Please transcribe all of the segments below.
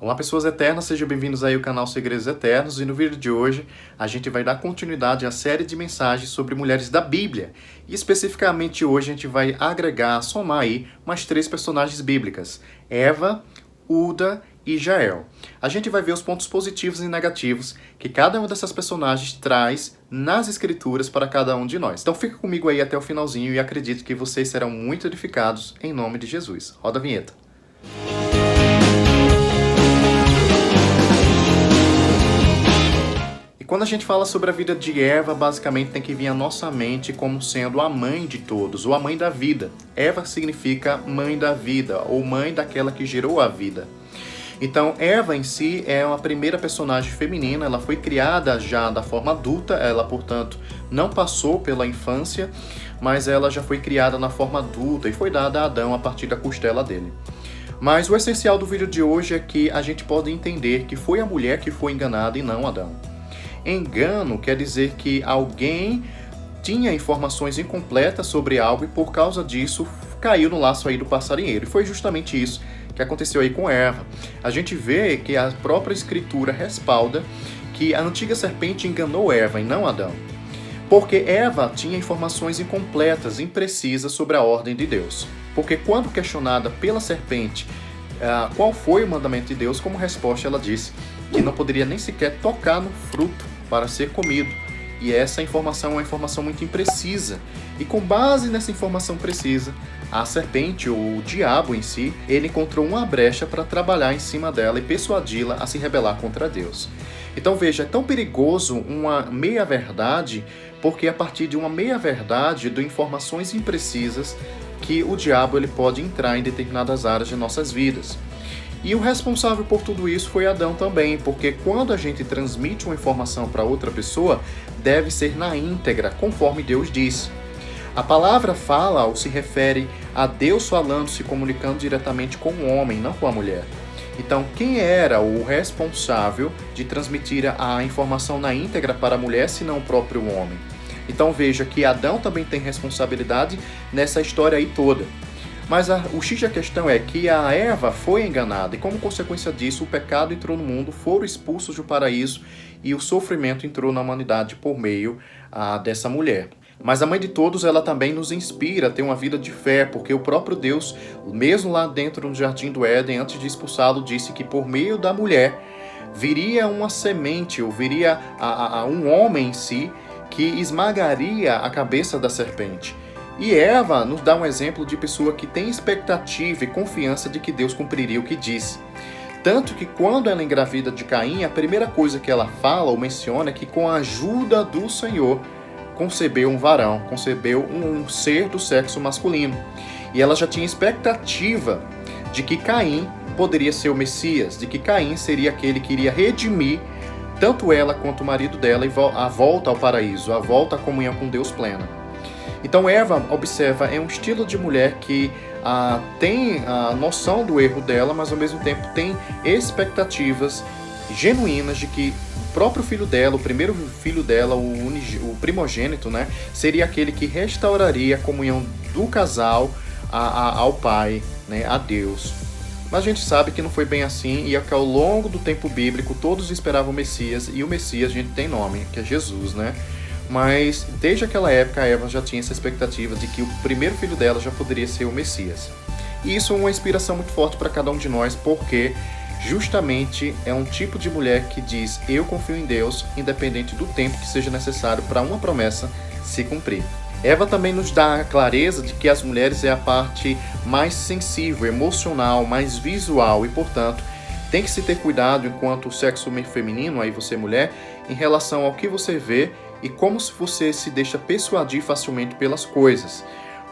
Olá, pessoas eternas, sejam bem-vindos aí ao canal Segredos Eternos, e no vídeo de hoje a gente vai dar continuidade à série de mensagens sobre mulheres da Bíblia. E especificamente hoje a gente vai agregar, somar aí mais 3 personagens bíblicas: Eva, Uda e Jael. A gente vai ver os pontos positivos e negativos que cada uma dessas personagens traz nas escrituras para cada um de nós. Então fica comigo aí até o finalzinho e acredito que vocês serão muito edificados em nome de Jesus. Roda a vinheta. Quando a gente fala sobre a vida de Eva, basicamente tem que vir à nossa mente como sendo a mãe de todos, ou a mãe da vida. Eva significa mãe da vida, ou mãe daquela que gerou a vida. Então, Eva em si é uma primeira personagem feminina, ela foi criada já da forma adulta, ela, portanto, não passou pela infância, mas ela já foi criada na forma adulta e foi dada a Adão a partir da costela dele. Mas o essencial do vídeo de hoje é que a gente pode entender que foi a mulher que foi enganada e não Adão. Engano quer dizer que alguém tinha informações incompletas sobre algo e por causa disso caiu no laço aí do passarinheiro. E foi justamente isso que aconteceu aí com Eva. A gente vê que a própria escritura respalda que a antiga serpente enganou Eva e não Adão. Porque Eva tinha informações incompletas, imprecisas sobre a ordem de Deus. Porque quando questionada pela serpente qual foi o mandamento de Deus, como resposta ela disse que não poderia nem sequer tocar no fruto para ser comido. E essa informação é uma informação muito imprecisa. E com base nessa informação precisa, a serpente, ou o diabo em si, ele encontrou uma brecha para trabalhar em cima dela e persuadi-la a se rebelar contra Deus. Então veja, é tão perigoso uma meia-verdade, porque a partir de uma meia-verdade, de informações imprecisas, que o diabo ele pode entrar em determinadas áreas de nossas vidas. E o responsável por tudo isso foi Adão também, porque quando a gente transmite uma informação para outra pessoa, deve ser na íntegra, conforme Deus diz. A palavra fala ou se refere a Deus falando, se comunicando diretamente com o homem, não com a mulher. Então, quem era o responsável de transmitir a informação na íntegra para a mulher, se não o próprio homem? Então veja que Adão também tem responsabilidade nessa história aí toda. Mas o X da questão é que a Eva foi enganada e como consequência disso o pecado entrou no mundo, foram expulsos do paraíso e o sofrimento entrou na humanidade por meio dessa mulher. Mas a mãe de todos, ela também nos inspira a ter uma vida de fé, porque o próprio Deus, mesmo lá dentro no Jardim do Éden, antes de expulsá-lo, disse que por meio da mulher viria uma semente, ou viria um homem em si, que esmagaria a cabeça da serpente. E Eva nos dá um exemplo de pessoa que tem expectativa e confiança de que Deus cumpriria o que disse. Tanto que quando ela engravida de Caim, a primeira coisa que ela fala ou menciona é que com a ajuda do Senhor concebeu um varão, concebeu um ser do sexo masculino. E ela já tinha expectativa de que Caim poderia ser o Messias, de que Caim seria aquele que iria redimir tanto ela quanto o marido dela e a volta ao paraíso, a volta à comunhão com Deus plena. Então Eva, observa, é um estilo de mulher que tem a noção do erro dela, mas ao mesmo tempo tem expectativas genuínas de que o próprio filho dela, o primeiro filho dela, o primogênito, né, seria aquele que restauraria a comunhão do casal ao Pai, né, a Deus. Mas a gente sabe que não foi bem assim e é que ao longo do tempo bíblico todos esperavam o Messias, e o Messias a gente tem nome, que é Jesus, né? Mas desde aquela época a Eva já tinha essa expectativa de que o primeiro filho dela já poderia ser o Messias. E isso é uma inspiração muito forte para cada um de nós, porque justamente é um tipo de mulher que diz: eu confio em Deus, independente do tempo que seja necessário para uma promessa se cumprir. Eva também nos dá a clareza de que as mulheres é a parte mais sensível, emocional, mais visual e, portanto, tem que se ter cuidado enquanto o sexo feminino, aí você mulher, em relação ao que você vê e como se você se deixa persuadir facilmente pelas coisas.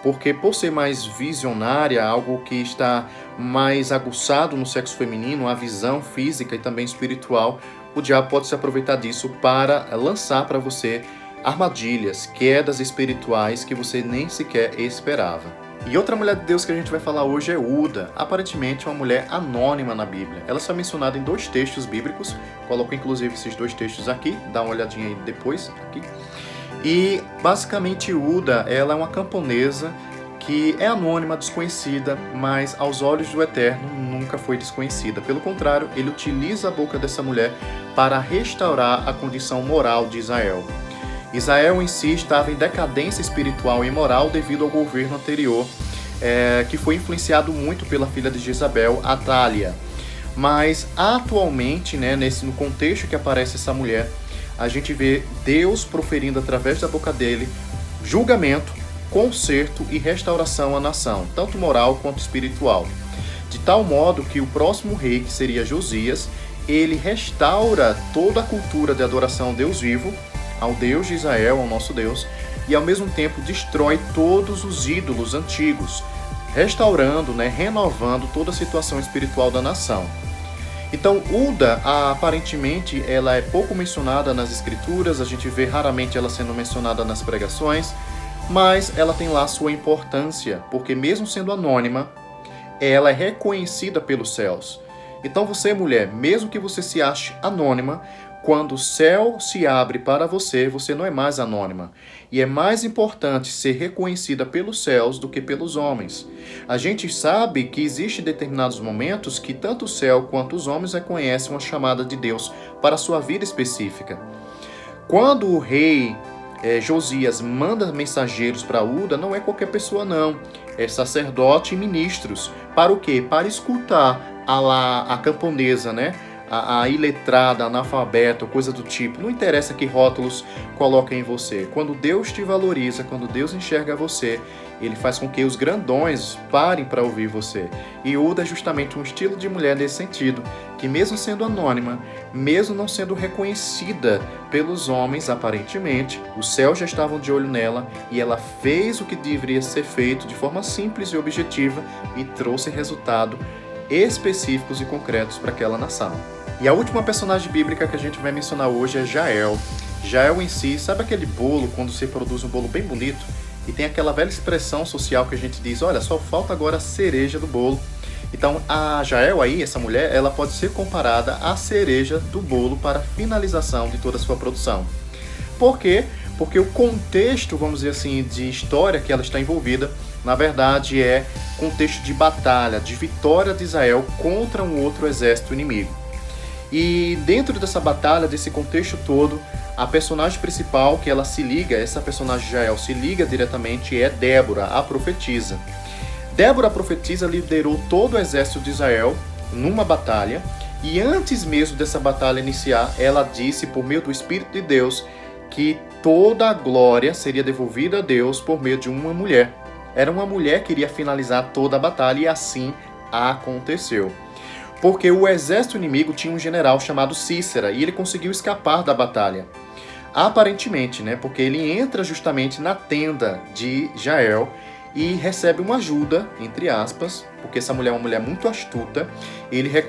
Porque por ser mais visionária, algo que está mais aguçado no sexo feminino, a visão física e também espiritual, o diabo pode se aproveitar disso para lançar para você armadilhas, quedas espirituais que você nem sequer esperava. E outra mulher de Deus que a gente vai falar hoje é Uda, aparentemente uma mulher anônima na Bíblia. Ela só é mencionada em 2 textos bíblicos, coloco inclusive esses 2 textos aqui, dá uma olhadinha aí depois, aqui. E basicamente Uda, ela é uma camponesa que é anônima, desconhecida, mas aos olhos do Eterno nunca foi desconhecida. Pelo contrário, ele utiliza a boca dessa mulher para restaurar a condição moral de Israel. Israel em si estava em decadência espiritual e moral devido ao governo anterior, que foi influenciado muito pela filha de Jezabel, Atália. Mas atualmente, né, no contexto que aparece essa mulher, a gente vê Deus proferindo através da boca dele julgamento, conserto e restauração à nação, tanto moral quanto espiritual. De tal modo que o próximo rei, que seria Josias, ele restaura toda a cultura de adoração ao Deus vivo, ao Deus de Israel, ao nosso Deus, e ao mesmo tempo destrói todos os ídolos antigos, restaurando, né, renovando toda a situação espiritual da nação. Então, Hulda, aparentemente, ela é pouco mencionada nas escrituras, a gente vê raramente ela sendo mencionada nas pregações, mas ela tem lá sua importância, porque mesmo sendo anônima, ela é reconhecida pelos céus. Então você, mulher, mesmo que você se ache anônima, quando o céu se abre para você, você não é mais anônima. E é mais importante ser reconhecida pelos céus do que pelos homens. A gente sabe que existem determinados momentos que tanto o céu quanto os homens reconhecem uma chamada de Deus para a sua vida específica. Quando o rei Josias manda mensageiros para Hulda, não é qualquer pessoa não. É sacerdote e ministros. Para o quê? Para escutar a camponesa, né? A iletrada, analfabeta, coisa do tipo. Não interessa que rótulos coloquem em você. Quando Deus te valoriza, quando Deus enxerga você, ele faz com que os grandões parem para ouvir você. E Hulda é justamente um estilo de mulher nesse sentido, que mesmo sendo anônima, mesmo não sendo reconhecida pelos homens, aparentemente, os céus já estavam de olho nela e ela fez o que deveria ser feito de forma simples e objetiva e trouxe resultado específicos e concretos para aquela nação. E a última personagem bíblica que a gente vai mencionar hoje é Jael. Jael em si, sabe aquele bolo, quando você produz um bolo bem bonito e tem aquela velha expressão social que a gente diz, olha, só falta agora a cereja do bolo. Então a Jael aí, essa mulher, ela pode ser comparada à cereja do bolo para a finalização de toda a sua produção. Por quê? Porque o contexto, vamos dizer assim, de história que ela está envolvida, na verdade é contexto de batalha, de vitória de Israel contra um outro exército inimigo. E dentro dessa batalha, desse contexto todo, a personagem principal que ela se liga, essa personagem Jael se liga diretamente, é Débora, a profetisa. Débora, a profetisa, liderou todo o exército de Israel numa batalha, e antes mesmo dessa batalha iniciar, ela disse, por meio do Espírito de Deus, que toda a glória seria devolvida a Deus por meio de uma mulher. Era uma mulher que iria finalizar toda a batalha, e assim aconteceu. Porque o exército inimigo tinha um general chamado Cícera, e ele conseguiu escapar da batalha. Aparentemente, né? Porque ele entra justamente na tenda de Jael e recebe uma ajuda, entre aspas, porque essa mulher é uma mulher muito astuta.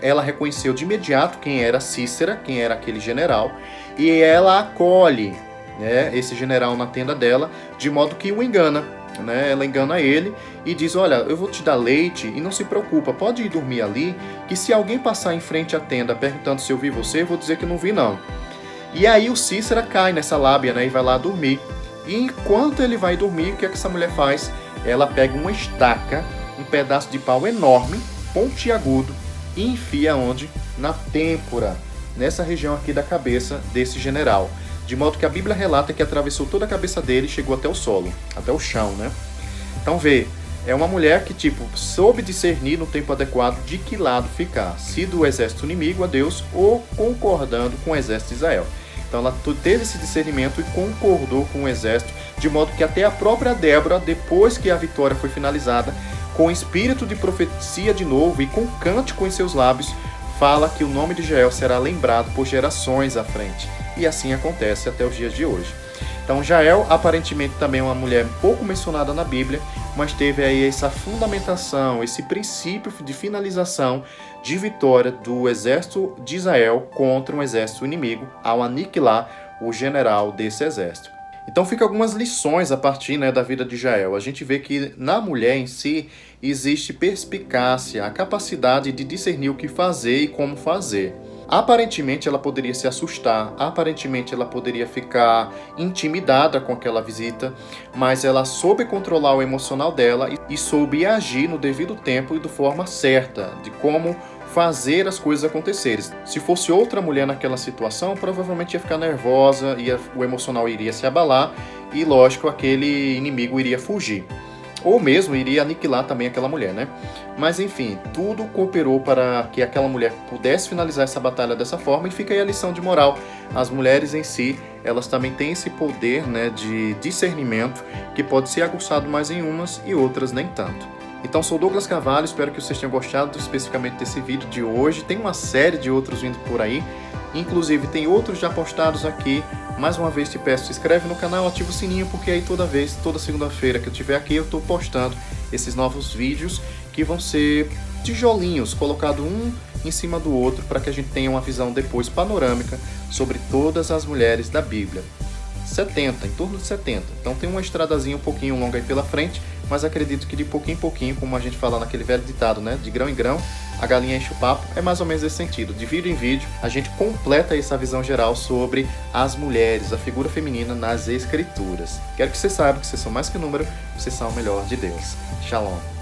Ela reconheceu de imediato quem era Cícera, quem era aquele general, e ela acolhe, né, esse general na tenda dela, de modo que o engana. Né? Ela engana ele e diz, olha, eu vou te dar leite e não se preocupa, pode ir dormir ali, que se alguém passar em frente à tenda perguntando se eu vi você, eu vou dizer que não vi não. E aí o Cícera cai nessa lábia, né, e vai lá dormir. E enquanto ele vai dormir, o que é que essa mulher faz? Ela pega uma estaca, um pedaço de pau enorme, pontiagudo, e enfia onde? Na têmpora, nessa região aqui da cabeça desse general. De modo que a Bíblia relata que atravessou toda a cabeça dele e chegou até o solo, até o chão, né? Então vê, é uma mulher que soube discernir no tempo adequado de que lado ficar, se do exército inimigo a Deus ou concordando com o exército de Israel. Então ela teve esse discernimento e concordou com o exército, de modo que até a própria Débora, depois que a vitória foi finalizada, com espírito de profecia de novo e com cântico em seus lábios, fala que o nome de Jael será lembrado por gerações à frente. E assim acontece até os dias de hoje. Então Jael aparentemente também é uma mulher pouco mencionada na Bíblia, mas teve aí essa fundamentação, esse princípio de finalização de vitória do exército de Israel contra um exército inimigo ao aniquilar o general desse exército. Então fica algumas lições a partir, né, da vida de Jael. A gente vê que na mulher em si existe perspicácia, a capacidade de discernir o que fazer e como fazer. Aparentemente ela poderia se assustar, aparentemente ela poderia ficar intimidada com aquela visita, mas ela soube controlar o emocional dela e soube agir no devido tempo e de forma certa, de como fazer as coisas acontecerem. Se fosse outra mulher naquela situação, provavelmente ia ficar nervosa, o emocional iria se abalar e, lógico, aquele inimigo iria fugir. Ou mesmo iria aniquilar também aquela mulher, né? Mas enfim, tudo cooperou para que aquela mulher pudesse finalizar essa batalha dessa forma, e fica aí a lição de moral. As mulheres em si, elas também têm esse poder, né, de discernimento que pode ser aguçado mais em umas e outras nem tanto. Então, sou Douglas Carvalho, espero que vocês tenham gostado especificamente desse vídeo de hoje. Tem uma série de outros vindo por aí, inclusive tem outros já postados aqui. Mais uma vez te peço, se inscreve no canal, ativa o sininho, porque aí toda segunda-feira que eu estiver aqui eu estou postando esses novos vídeos que vão ser tijolinhos, colocado um em cima do outro, para que a gente tenha uma visão depois panorâmica sobre todas as mulheres da Bíblia. 70, em torno de 70. Então tem uma estradazinha um pouquinho longa aí pela frente, mas acredito que de pouquinho em pouquinho, como a gente fala naquele velho ditado, né? De grão em grão, a galinha enche o papo, é mais ou menos esse sentido. De vídeo em vídeo, a gente completa essa visão geral sobre as mulheres, a figura feminina nas Escrituras. Quero que você saiba que vocês são mais que número, vocês são o melhor de Deus. Shalom.